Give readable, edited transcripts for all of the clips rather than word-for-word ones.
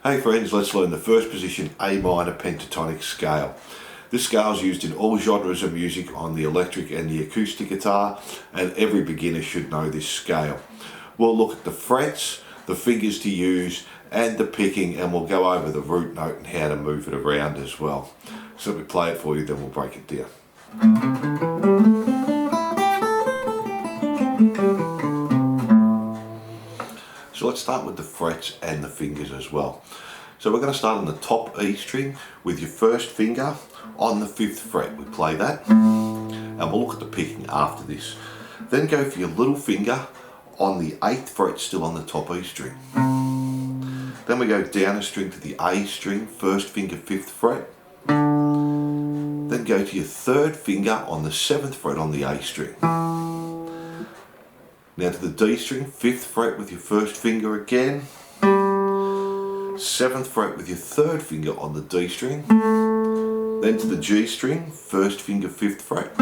Hey friends, let's learn the first position A minor pentatonic scale. This scale is used in all genres of music on the electric and the acoustic guitar, and every beginner should know this scale. We'll look at the frets, the fingers to use, and the picking, and we'll go over the root note and how to move it around as well. So let me play it for you, then we'll break it down. So let's start with the frets and the fingers as well. So we're going to start on the top E string with your first finger on the 5th fret. We play that, and we'll look at the picking after this. Then go for your little finger on the 8th fret, still on the top E string. Then we go down a string to the A string, first finger 5th fret. Then go to your 3rd finger on the 7th fret on the A string. Now to the D string, 5th fret with your first finger again, 7th fret with your 3rd finger on the D string, then to the G string, 1st finger 5th fret,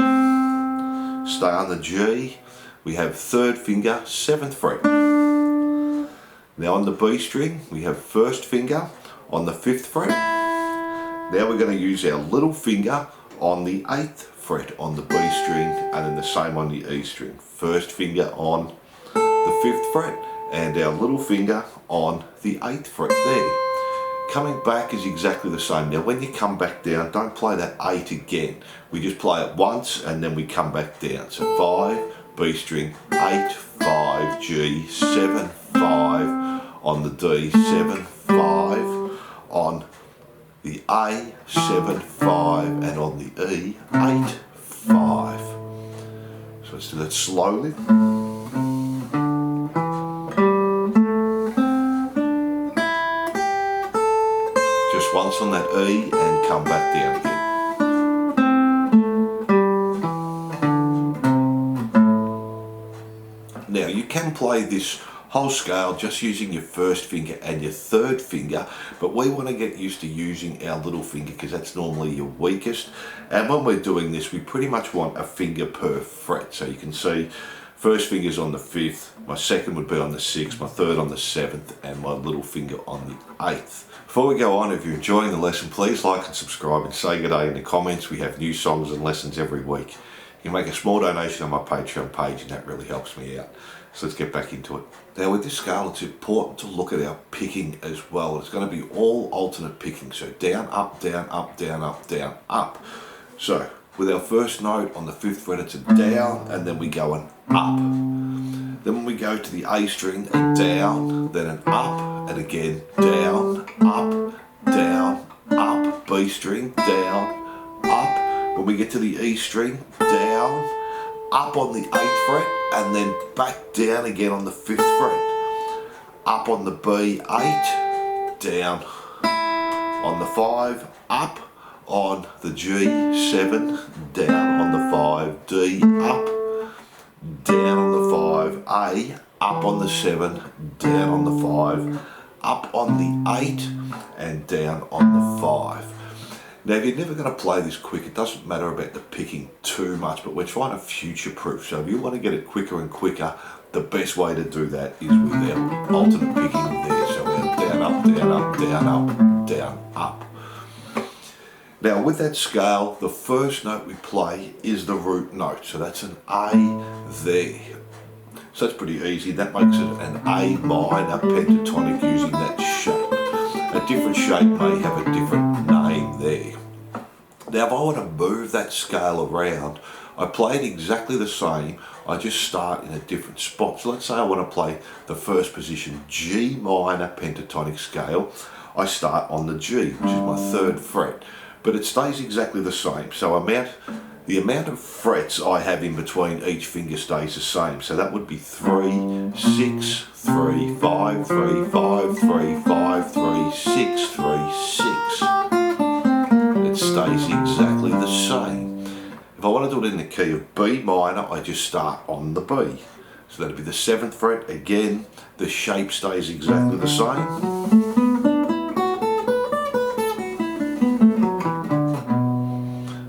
stay on the G, we have 3rd finger 7th fret. Now on the B string, we have 1st finger on the 5th fret. Now we're going to use our little finger on the 8th fret on the B string, and then the same on the E string. 1st finger on the 5th fret and our little finger on the 8th fret there. Coming back is exactly the same. Now when you come back down, don't play that 8 again. We just play it once and then we come back down. So 5, B string, 8, 5, G, 7, 5 on the D, 7, 5 on the A, 7, 5, and on the E, 8, 5. So let's do that slowly. Just once on that E and come back down again. Now you can play this whole scale just using your 1st finger and your 3rd finger, but we want to get used to using our little finger because that's normally your weakest. And when we're doing this, we pretty much want a finger per fret. So you can see 1st finger's on the 5th, my 2nd would be on the 6th, my 3rd on the 7th, and my little finger on the 8th. Before we go on, if you're enjoying the lesson, please like and subscribe and say good day in the comments. We have new songs and lessons every week. You can make a small donation on my Patreon page and that really helps me out. So let's get back into it. Now with this scale, it's important to look at our picking as well. It's going to be all alternate picking. So down, up, down, up, down, up, down, up. So with our first note on the 5th fret, it's a down, and then we go an up. Then when we go to the A string, a down, then an up, and again down, up, B string, down, up. When we get to the E string, down, up on the 8th fret, and then back down again on the 5th fret. Up on the B, 8, down on the 5, up on the G, 7, down on the 5, D, up, down on the 5, A, up on the 7, down on the 5, up on the 8, and down on the 5. Now if you're never going to play this quick, it doesn't matter about the picking too much, but we're trying to future proof. So if you want to get it quicker and quicker, the best way to do that is with our alternate picking there. So we're down, up, down, up, down, up, down, up. Now with that scale, the first note we play is the root note. So that's an A there. So that's pretty easy. That makes it an A minor pentatonic using that shape. A different shape may have a different name there. Now if I want to move that scale around, I play it exactly the same, I just start in a different spot. So let's say I want to play the first position G minor pentatonic scale. I start on the G, which is my 3rd fret, but it stays exactly the same. So the amount of frets I have in between each finger stays the same. So that would be 3, 6, 3, 5, 3, 5, 3, 5, 3, 6, 3, 6. It stays exactly the same. If I want to do it in the key of B minor, I just start on the B. So that'd be the 7th fret. Again, the shape stays exactly the same.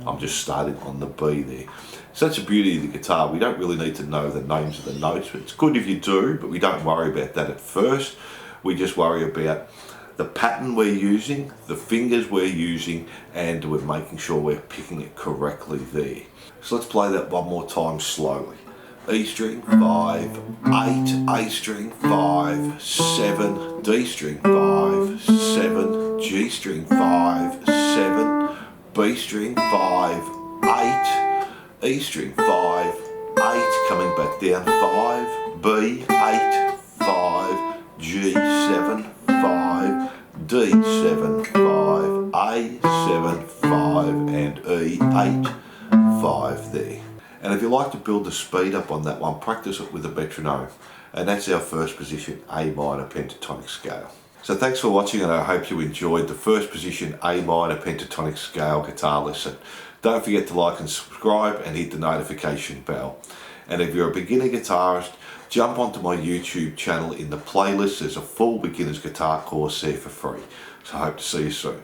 I'm just starting on the B there. So that's the beauty of the guitar. We don't really need to know the names of the notes. It's good if you do, but we don't worry about that at first. We just worry about the pattern we're using, the fingers we're using, and we're making sure we're picking it correctly there. So let's play that one more time slowly. E string 5, 8, A string 5, 7, D string 5, 7, G string 5, 7, B string 5, 8, E string 5, 8, coming back down 5, B 8, 5, G 7, 5, D 7, 5, A 7, 5, and E 8, 5 there. And if you like to build the speed up on that one, practice it with a metronome. And that's our first position, A minor pentatonic scale. So thanks for watching, and I hope you enjoyed the first position A minor pentatonic scale guitar lesson. Don't forget to like and subscribe and hit the notification bell. And if you're a beginner guitarist, jump onto my YouTube channel in the playlist. There's a full beginner's guitar course there for free. So I hope to see you soon.